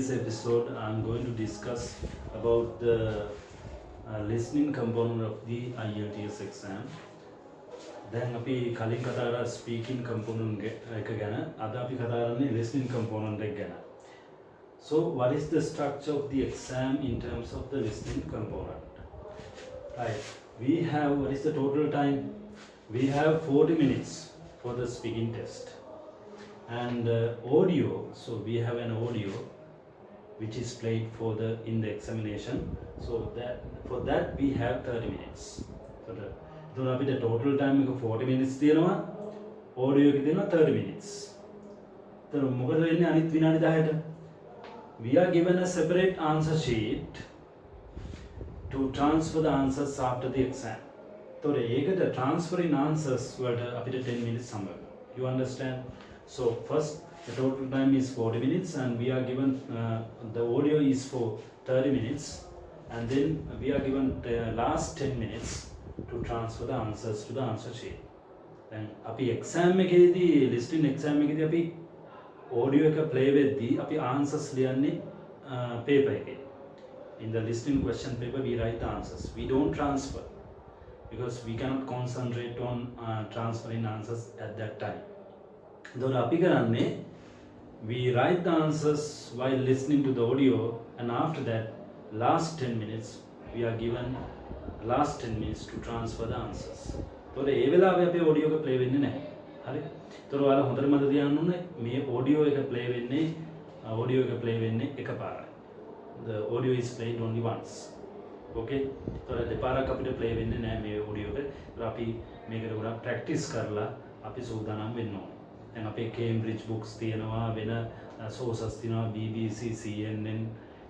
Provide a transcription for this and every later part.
today's episode, I'm going to discuss about the listening component of the IELTS exam. දැන් අපි කලින් කතා කරා speaking component එක ගැන. අද අපි කතා කරන්නේ listening component එක ගැන. So what is the structure of the exam in terms of the listening component? Right. We have, what is the total time? We have 40 minutes for the speaking test. And audio, so we have an audio which is played for the in the examination. So that for that we have 30 minutes. So අපිට total time එක 40 minutes තියෙනවා, audio එක තියෙනවා 30 minutes. එතන මොකද වෙන්නේ අනිත් විනාඩි 10ට? We are given a separate answer sheet to transfer the answers after the exam. එතකොට ඒකට transferring answers වලට අපිට 10 minutes හම්බ වෙනවා. You understand? So first the total time is 40 minutes and we are given the audio is for 30 minutes and then we are given the last 10 minutes to transfer the answers to the answer sheet. Then අපි exam එකේදී listening exam එකේදී අපි audio එක play වෙද්දී අපි answers ලියන්නේ paper එකේ. In the listening question paper we write the answers. We don't transfer because we cannot concentrate on transferring answers at that time. එතකොට අපි කරන්නේ we write the answers while listening to the audio and after that last 10 minutes we are given last 10 minutes to transfer the answers. එතකොට ඒ වෙලාවේ අපේ audio එක play වෙන්නේ නැහැ. හරි? එතකොට ඔයාලා හොඳට මතක තියාගන්න ඕනේ මේ audio එක play වෙන්නේ එකපාරයි. The audio is played only once. Okay? එතකොට දෙපාරක් අපිට play වෙන්නේ නැහැ මේ audio එක. ඒත් අපි මේකට ගොඩක් practice කරලා අපි සූදානම් වෙන්න ඕනේ. දැන් අපේ Cambridge books තියෙනවා, වෙන sources තියෙනවා, BBC, CNN,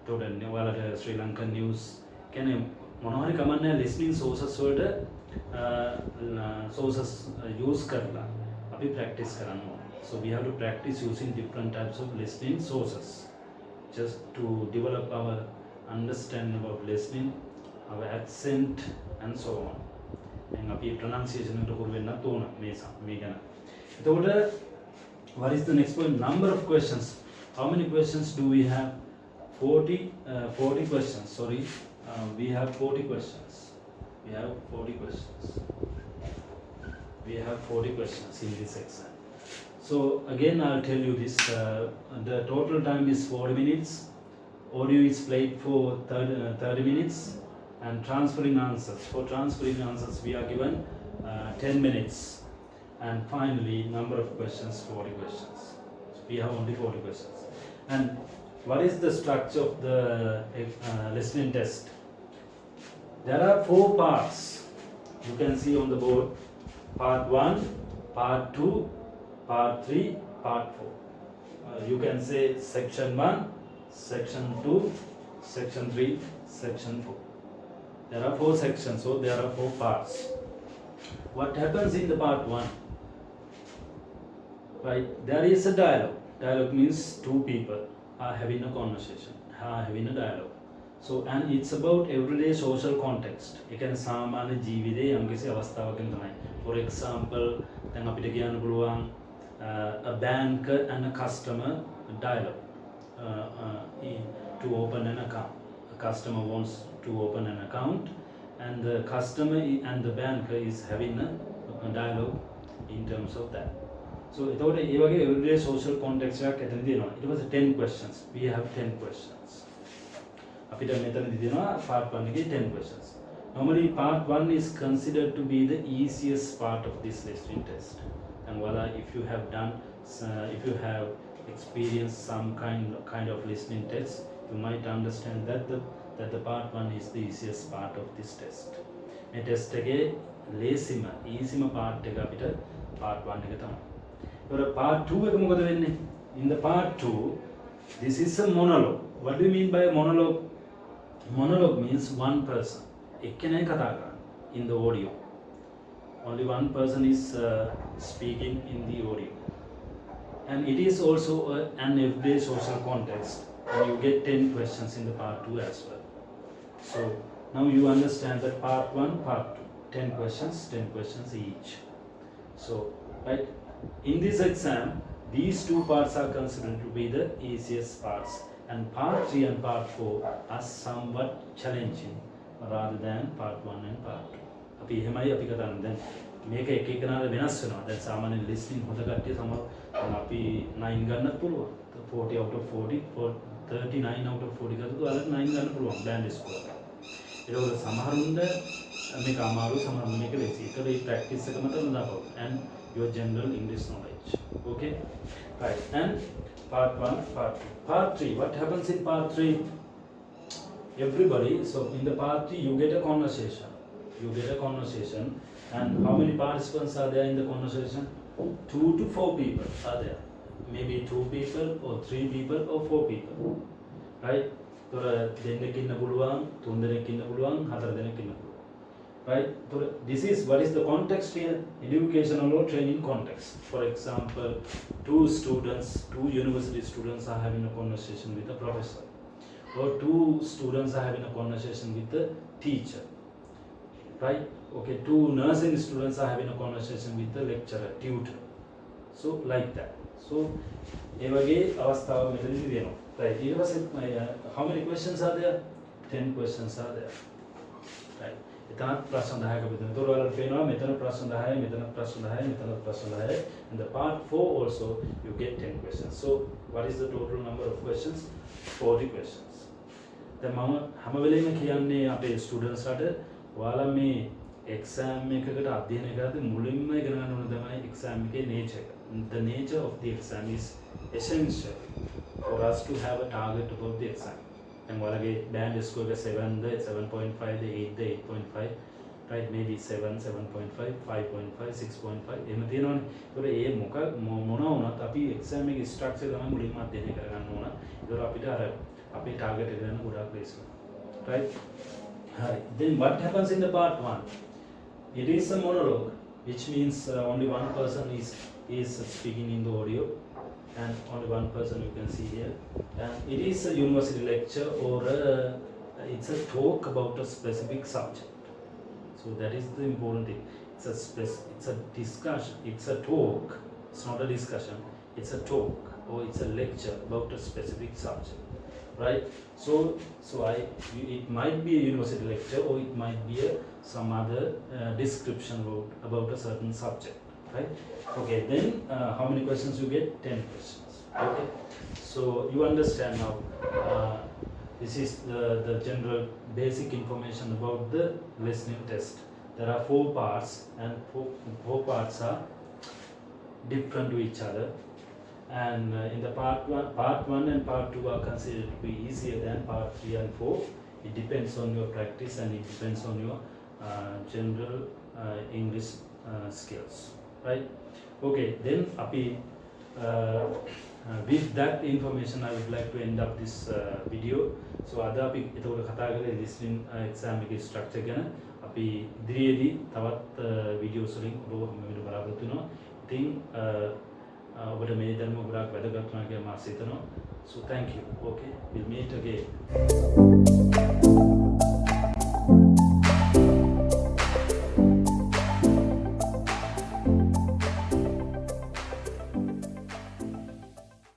එතකොට ඔයාලට Sri Lankan news කියන්නේ මොනවා හරි කමන්නේ listening sources වලට sources use කරලා අපි practice කරන්න ඕනේ. So we have to practice using different types of listening sources just to develop our understanding about listening, our accent and so on. දැන් අපි pronunciation එකට හුරු වෙන්නත් ඕන මේ ගැන. එතකොට what is the next point? Number of questions. How many questions do we have? 40 questions. Sorry, we have 40 questions. We have 40 questions. We have 40 questions in this exam. So again, I'll tell you this. The total time is 40 minutes. Audio is played for 30 minutes. And transferring answers. For transferring answers, we are given 10 minutes. And finally, number of questions, 40 questions. So we have only 40 questions. And what is the structure of the listening test? There are 4 parts. You can see on the board. Part 1, Part 2, Part 3, Part 4. You can say Section 1, Section 2, Section 3, Section 4. There are 4 sections, so there are 4 parts. What happens in the Part 1? Right, there is a dialogue. Dialogue means 2 people are having a conversation, are having a dialogue. So, and it's about everyday social context. It can සාමාන්‍ය ජීවිතයේ යම්කිසි අවස්ථාවකින් තමයි. For example, දැන් අපිට කියන්න පුළුවන් a banker and a customer dialogue to open an account. A customer wants to open an account and the customer and the banker is having a dialogue in terms of that. So එතකොට ඒ වගේ everyday social context එකක් එතනදී එනවා. It was 10 questions. We have 10 questions. අපිට මෙතනදී දෙනවා part 1 එකේ 10 questions. Normally part 1 is considered to be the easiest part of this listening test. And voila, if you have done if you have experienced some kind of listening test, you might understand that the part 1 is the easiest part of this test. මේ test එකේ easyම part එක අපිට part 1 එක තමයි. But part 2 එක මොකද වෙන්නේ? In the part 2, this is a monologue. What do you mean by a monologue? Monologue means one person. එක්කෙනෙක් කතා කරන්නේ in the audio. Only one person is speaking in the audio. And it is also an everyday social context. And you get 10 questions in the part 2 as well. So now you understand that part 1, part 2, 10 questions each. So, right, in this exam, these 2 parts are considered to be the easiest parts And part 3 and part 4 are somewhat challenging rather than part 1 and part 2. අපි එහෙමයි අපි කතාන්නේ. දැන් මේක එක එකනාට වෙනස් වෙනවා. දැන් සාමාන්‍ය listening හොඳ කට්ටිය සමහර අපි 9 ගන්නත් පුළුවන්. 40 out of 40 39 out of 40 ගත්තොත් ඔයාලට 9 ගන්න පුළුවන් band score එක. ඒකවල සමහරුන්ට මේක අමාරුයි සමහරුන්ට මේක ලේසි. ඒකේ practice එක මත දාපුවා. And your general English knowledge. Okay? Right. And part 1, part 2. Part 3. What happens in part 3? Everybody, so in the part 3 you get a conversation. You get a conversation. And how many participants are there in the conversation? 2 to 4 people are there. Maybe 2 people or 3 people or 4 people. Right? So දෙන්නෙක් ඉන්න පුළුවන්, 3 දෙනෙක් ඉන්න පුළුවන්, 4 දෙනෙක් ඉන්න පුළුවන්. Right? So this is what is the context here? Educational or training context. For example, 2 students, 2 university students are having a conversation with a professor. Or 2 students are having a conversation with the teacher. Right? Okay, 2 nursing students are having a conversation with the lecturer, tutor. So like that. So ඒ වගේ අවස්ථාවක් මෙතනදී තියෙනවා. Right. ඊට පස්සේ how many questions are there? 10 questions are there. Right. එතනත් ප්‍රශ්න 10ක විතර. ඒතකොට ඔයාලට පේනවා මෙතන ප්‍රශ්න 10, මෙතන ප්‍රශ්න 10, මෙතන ප්‍රශ්න 10. And the part 4 also you get 10 questions. So what is the total number of questions? 40 questions. දැන් මම හැම වෙලෙම කියන්නේ අපේ ස්ටුඩන්ට්ස් ලාට ඔයාලා මේ එක්සෑම් එකකට අධ්‍යයනය කරද්දී මුලින්ම ඉගෙන ගන්න ඕන තමයි එක්සෑම් එකේ nature එක. The nature of the exam is essential for us to have a target about the exam. And ඔයාලගේ band score එක 7ද 7.5ද 8ද 8.5 right maybe 7 7.5 5.5 6.5 එහෙම තියෙනවනේ. ඒතකොට ඒ මොනවා වුණත් අපි exam එකේ structure තමයි මුලින්ම අධ්‍යයනය කරගන්න ඕන. ඒතකොට අපිට අර අපේ target එක ගන්න ගොඩාක් ලේසි වෙනවා. Right? Right. Then what happens in the part 1? It is a monologue, which means only one person is speaking in the audio, and only one person you can see here. And it is a university lecture or it's a talk about a specific subject. So that is the important thing. It's a discussion. It's a talk. It's not a discussion. It's a talk or it's a lecture about a specific subject. Right? So it might be a university lecture or it might be some other description about a certain subject. Right? Okay, then how many questions you get? 10 questions. Okay, so you understand now. This is the general basic information about the listening test. There are 4 parts, and four parts are different to each other. And in the part 1 and part 2 are considered to be easier than part 3 and 4. It depends on your practice and it depends on your general English skills. Right? Okay, then with that information I would like to end up this video. So අද අපි එතකොට කතා කරේ listening exam එකේ structure ගැන. අපි ඉදිරියේදී තවත් videos වලින් ඔබව හැම වෙලේම බලාපොරොත්තු වෙනවා. ඉතින් ඔබට මේ ධර්ම ගොඩාක් වැදගත් වුණා කියලා මම හිතනවා. So thank you. Okay, we'll meet again.